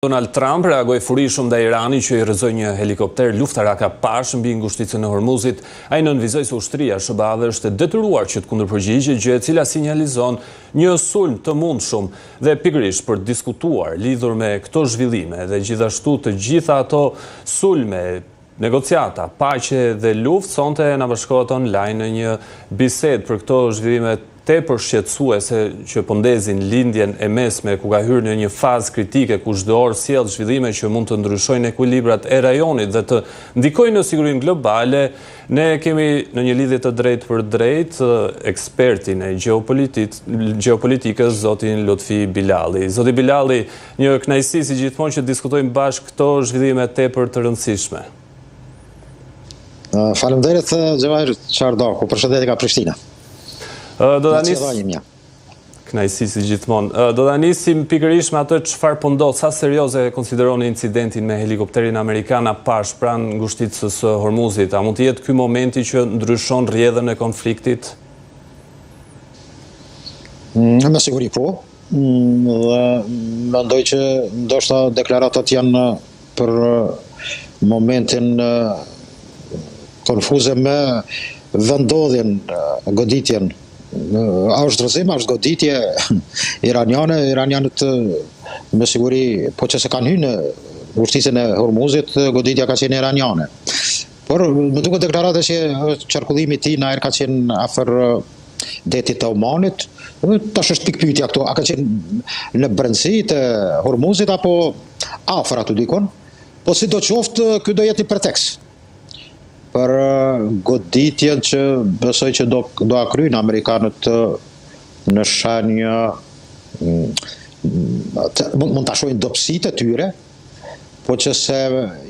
Donald Trump reagoi furishëm ndaj Iranit që i rrëzoi një helikopter luftarak Apache mbi ngushticën e Hormuzit. Ai nënvizoi se ushtria SBA është e detyruar që të kundërpërgjigjë, gjë e cila sinjalizon një sulm të mundshëm dhe pikërisht për të diskutuar lidhur me këto zhvillime dhe gjithashtu të gjitha ato sulme, negociata, paqe dhe luftë, sonte na bashkohet online në një bisedë për këto zhvillime tepër shqetësuese që po ndezin lindjen e mesme, ku ka hyrë në një fazë kritike ku çdo orë sjell zhvillime që mund të ndryshojnë ekuilibrat e rajonit dhe të ndikojnë në sigurinë globale. Ne kemi në një lidhje të drejtë për drejtë ekspertin e gjeopolitikës, zotin Lutfi Bilali. Zoti Bilali, një kënaqësi si gjithmonë që diskutojmë bashkë këto zhvillime tepër të rëndësishme. Faleminderit Xhevair Çardaku, përshëndetje nga Prishtina. Do ta Kënaqësi si gjithmonë. Do ta nisim pikërisht me atë çfarë po ndodh, sa serioze konsideroni incidentin me helikopterin amerikan Apache pranë ngushticës së Hormuzit. A mund të jetë ky momenti që ndryshon rrjedhën e konfliktit? Me siguri po. Dhe mendoj që ndoshta deklaratat janë për momentin konfuze me vendodhjen, goditjen. A është rrëzim, a është goditje iraniane, iranianët me siguri, po që se kanë hyrë në ngushticën e Hormuzit, goditja ka qenë iraniane. Por më duket deklarata që qarkullimi i tij na ka qenë afër detit të Omanit, tash është pikë pyetja këtu, a ka qenë në brendësi të Hormuzit apo afër aty dikon? Po sidoqoftë, ky do jetë një pretekst për goditjen që besoj që do kryejnë amerikanët në shenjë mund ta shohin dobësitë e tyre, po që se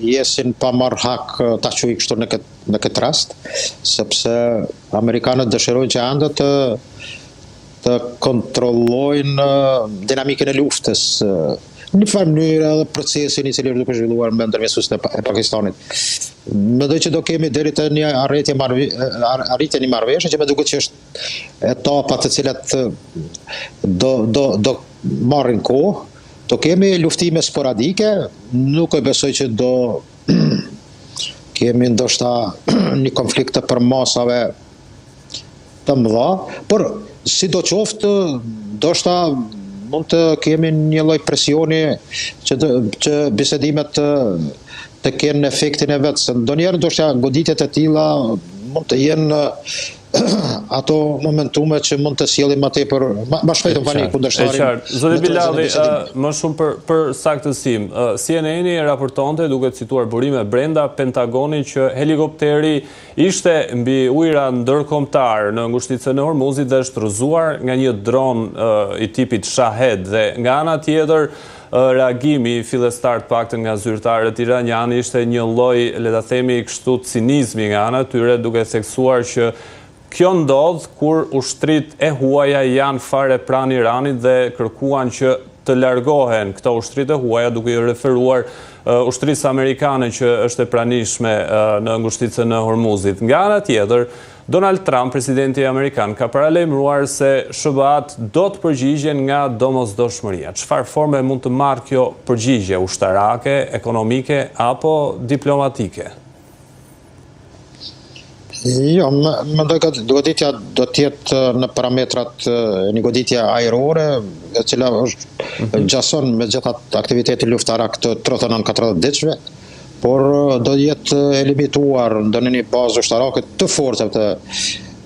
jesin pa marrë hak ta quaj kështu në këtë rast, sepse amerikanët dëshirojnë që ende të kontrollojnë dinamikën e luftës në një farë mënyrë edhe procesin i cili është duke zhvilluar me ndërmjetësuesin e Pakistanit. Mendoj që do kemi deri te një arritje një marrëveshje që më duket që është etapa të cilat do marrin kohë. Do kemi luftime sporadike, nuk e besoj që do kemi ndoshta një konflikt të përmasave të mëdha, por sidoqoftë ndoshta mund të kemi një lloj presioni që bisedimet të kenë efektin e vetë. Se ndonjëherë ndoshta goditjet e tilla mund të jenë ato momentume që mund të sjellin më tepër, më shpejt tani kundërshtarin. Zoti Bilali, më shumë për saktësim, CNN-i raportonte duke cituar burime brenda Pentagonit që helikopteri ishte mbi ujëra ndërkombëtar në ngushticën e Hormuzit dhe është rrëzuar nga një dron i tipit Shahed dhe nga ana tjetër reagimi fillestar të paktën nga zyrtarët iranianë ishte një lloj, le ta themi kështu, cinizmi nga ana tyre duke theksuar që kjo ndodh kur ushtrit e huaja janë fare pranë Iranit dhe kërkuan që të largohen këto ushtrit e huaja duke i referuar ushtrisë amerikane që është e pranishme në ngushticën e Hormuzit. Nga ana tjetër, Donald Trump, presidenti amerikan, ka paralajmëruar se SBA-t do të përgjigjen nga domosdoshmëria. Çfarë forme mund të marrë kjo përgjigje, ushtarake, ekonomike apo diplomatike? Jo, mendoj që goditja do të jetë në parametrat e një goditje ajrore, e cila është gjason me gjitha aktivitetin luftarak të 39-40 ditëve, por do jetë e limituar në një bazë ushtarake të fortave të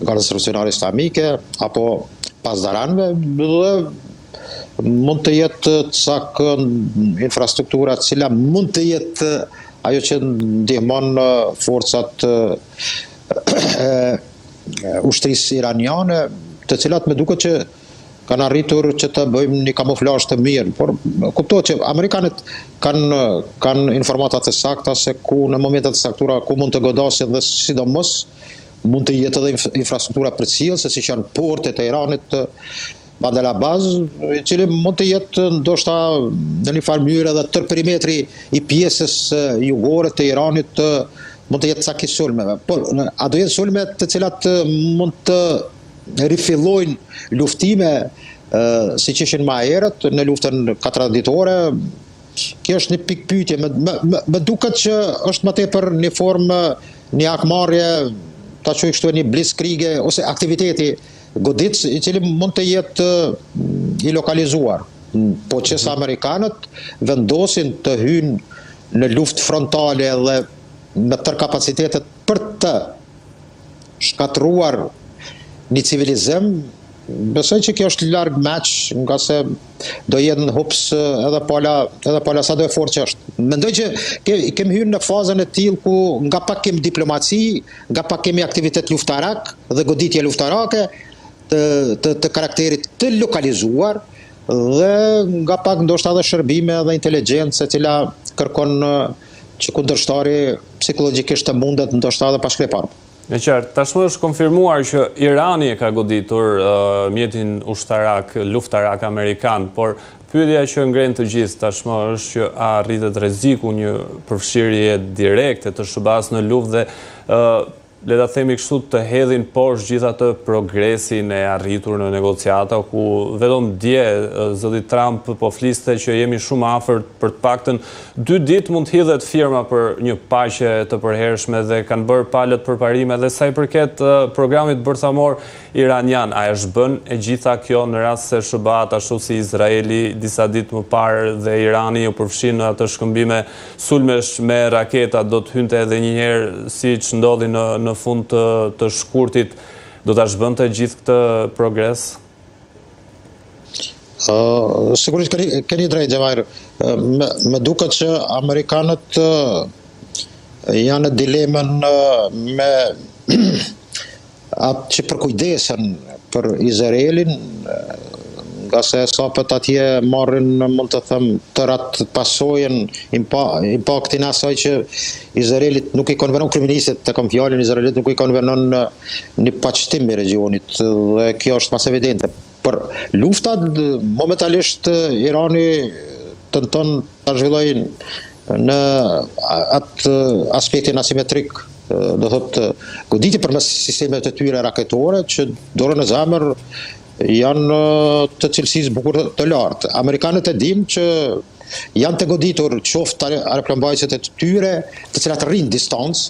Gardës Revolucionare Islamike apo pasdaranëve, dhe mund të jetë cak infrastruktura e cila mund të jetë ajo që ndihmon forcat ushtrisë iraniane, të cilat me duket që kanë arritur që të bëjmë një kamuflazh të mirë, por kuptohet që amerikanët kanë informata të sakta se ku në momentet të saktura ku mund të godasin dhe sidomos mund të jetë edhe infrastruktura përcjellëse siç janë portet e Iranit, Bandar Abbas, i cili mund të jetë ndoshta në një farë mënyrë edhe tër perimetri i pjesës jugore të Iranit mund të jetë cakë sulmeve. Por a do jetë sulme të cilat mund të rifillojnë luftime siç ishin më herët në luftën 4 ditore, kjo është një pikë pyetje, më duket që është më tepër një formë, një akmarrje, ta quaj kështu një blitzkrieg ose aktiviteti goditës i cili mund të jetë i lokalizuar. Po që sa Amerikanët vendosin të hynë në luftë frontale dhe me tërë kapacitetet për të shkatruar një civilizëm, besoj që kjo është larg match, nga se do jenë hups edhe pala sa do e fortë që është. Mendoj që kemi hyrë në fazën e tillë ku nga pak kemi diplomaci, nga pak kemi aktivitet luftarak dhe goditje luftarake të karakterit të lokalizuar, dhe nga pak ndoshta edhe shërbime dhe inteligjencë e cila kërkon që kundërshtari psikologjikisht të mundet ndoshta edhe pa shkrepar. E qartë, tashmë është konfirmuar që Irani e ka goditur mjetin ushtarak, luftarak amerikan, por pyetja që ngren të gjithë tashmë është që a rritet rreziku një përfshirje direkte të SBA-s në luftë dhe le ta themi kështu të hedhin poshtë gjithë atë progresin e arritur në negociata, ku vetëm dje zoti Trump po fliste që jemi shumë afër, për të paktën 2 ditë mund të hidhet firma për një paqe të përhershme dhe kanë bërë palët përparime dhe sa i përket programit bërthamor iranian. A është bën e gjitha kjo në rast se SBA-t ashtu si Izraeli disa ditë më parë dhe Irani u përfshin në atë shkëmbime sulmesh me raketa, do të hynte edhe një herë siç ndodhi në fund të shkurtit, do ta zhbënte gjithë këtë progres? Sigurisht keni drejt, Xhamair. Më duket që amerikanët janë në dilemën me atë që përkujdesen për Izraelin, nga se sapët atje marrin, mund të them, të ratë pasojën, impaktin asaj që Izraelit nuk i konvenon kriminalistit, të kam fjalën, Izraelit nuk i konvenon një paqëtim i regionit, dhe kjo është mas evidente. Për luftat, momentalisht Irani tenton ta zhvillojë në atë aspektin asimetrik, do thotë goditje përmes sistemet të tyre raketore që dorën e zemër janë të cilësisë bukur të lartë. Amerikanët e dim që janë të goditur qoftë aeroplanbajtësit e tyre, të cilat rrinë distancë,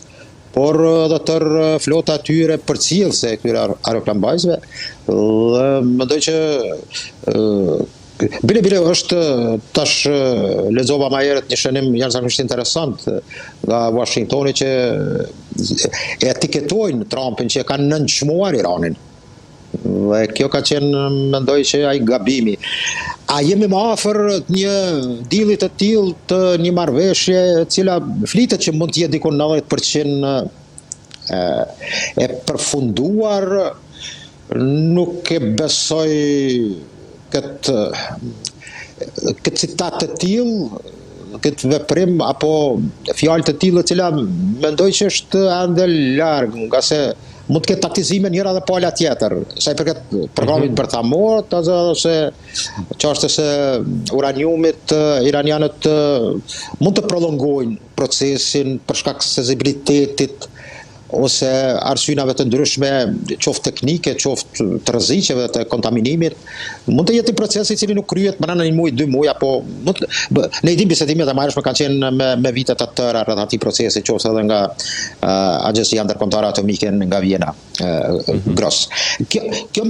por edhe tërë flota e tyre përcjellëse e këtyre aeroplanbajtësve. Dhe mendoj që bile është, tash lexova më herët një shënim jashtëzakonisht interesant nga Washingtoni që e etiketojnë Trumpin që e kanë nënçmuar Iranin. Dhe kjo ka qenë, mendoj që ai gabimi. A jemi më afër një deali të tillë, të një marrëveshje e cila flitet që mund të jetë diku 90% e përfunduar, nuk e besoj këtë citat të tillë, këtë veprim apo fjalë të tilla, e cila mendoj që është ende larg, nga se mund të ketë taktizime njëra dhe pala tjetër. Sa i përket programit bërthamor, ose çështës së uraniumit, iranianët mund të prolongojnë procesin për shkak të sensibilitetit ose arsyeve të ndryshme, qoftë teknike, qoftë të rreziqeve të kontaminimit. Mund të jetë një proces i cili nuk kryhet brenda 1 muaj, 2 muaj, apo ne i dim bisedimet e marrëshme kanë qenë me vite të tëra rreth atij procesi, qoftë edhe nga Agjencia Ndërkombëtare Atomike nga Vjena, Gross. Kjo